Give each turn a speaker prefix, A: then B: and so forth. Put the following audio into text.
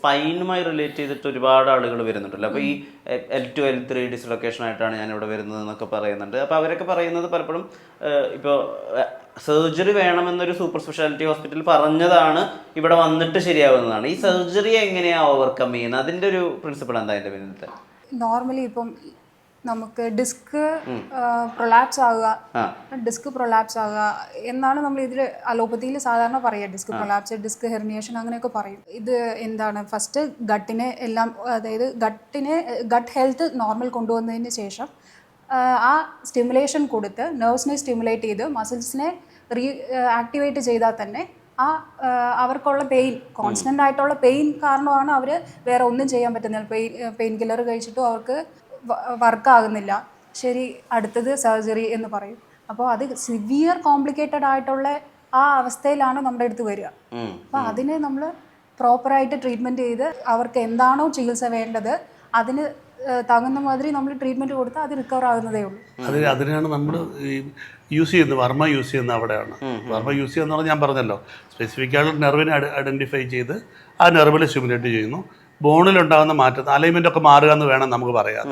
A: സ്പൈനുമായി relate ചെയ്തിട്ട് ഒരുപാട് ആളുകൾ വരുന്നുണ്ടല്ലോ. അപ്പോൾ ഈ L2 L3 ഡിസ്ലൊക്കേഷൻ ആയിട്ടാണ് ഞാൻ ഇവിടെ വരുന്നത് എന്നൊക്കെ പറയുന്നുണ്ട്. അപ്പോൾ അവരൊക്കെ പറയുന്നത് പലപ്പോഴും ഇപ്പോൾ സർജറി വേണമെന്നൊരു സൂപ്പർ സ്പെഷ്യാലിറ്റി ഹോസ്പിറ്റൽ പറഞ്ഞതാണ് ഇവിടെ വന്നിട്ട് ശരിയാവുന്നതാണ്. ഈ സർജറി എങ്ങനെയാണ് ഓവർകം ചെയ്യുന്നത്? അതിൻ്റെ ഒരു പ്രിൻസിപ്പിൾ എന്താ അതിൻ്റെ പിന്നിലത്തെ?
B: നോർമലി ഇപ്പം നമുക്ക് ഡിസ്ക് പ്രൊലാപ്സ് ആകുക എന്നാണ് നമ്മൾ ഇതിൽ അലോപ്പതിയിൽ സാധാരണ പറയുക. ഡിസ്ക് പ്രൊലാപ്സ്, ഡിസ്ക് ഹെർണിയേഷൻ അങ്ങനെയൊക്കെ പറയും. ഇത് എന്താണ്, ഫസ്റ്റ് ഗട്ടിനെ എല്ലാം, അതായത് ഗട്ട് ഹെൽത്ത് നോർമൽ കൊണ്ടുവന്നതിന് ശേഷം ആ സ്റ്റിമുലേഷൻ കൊടുത്ത് നെർവ്സിനെ സ്റ്റിമുലേറ്റ് ചെയ്ത് മസിൽസിനെ ആക്ടിവേറ്റ് ചെയ്താൽ തന്നെ അവർക്കുള്ള പെയിൻ, കോൺസ്റ്റൻ്റ് ആയിട്ടുള്ള പെയിൻ കാരണമാണ് അവർ വേറെ ഒന്നും ചെയ്യാൻ പറ്റുന്നില്ല. പെയിൻ കില്ലർ കഴിച്ചിട്ടും അവർക്ക് വർക്കാകുന്നില്ല. ശരി, അടുത്തത് സർജറി എന്ന് പറയും. അപ്പോൾ അത് സിവിയർ കോംപ്ലിക്കേറ്റഡ് ആയിട്ടുള്ള ആ അവസ്ഥയിലാണ് നമ്മുടെ അടുത്ത് വരിക. അപ്പോൾ അതിനെ നമ്മൾ പ്രോപ്പറായിട്ട് ട്രീറ്റ്മെൻറ്റ് ചെയ്ത് അവർക്ക് എന്താണോ ചികിത്സ വേണ്ടത് അതിന് തകുന്ന മാതിരി നമ്മൾ ട്രീറ്റ്മെൻറ്റ് കൊടുത്താൽ അത് റിക്കവർ ആകുന്നതേ ഉള്ളൂ.
C: അതിനാണ് നമ്മൾ യൂസ് ചെയ്യുന്നത്, വർമ്മ യൂസ് ചെയ്യുന്നത് അവിടെയാണ്. വർമ്മ യൂസ് ചെയ്യുന്ന പറഞ്ഞാൽ ഞാൻ പറഞ്ഞല്ലോ, സ്പെസിഫിക് ആയിട്ട് നെർവിനെ ഐഡൻറ്റിഫൈ ചെയ്ത് ആ നെർവിനെ സ്റ്റിമുലേറ്റ് ചെയ്യുന്നു. ബോണിലുണ്ടാകുന്ന മാറ്റം, അലൈൻമെൻ്റ് ഒക്കെ മാറുക എന്ന് വേണം നമുക്ക് പറയാം.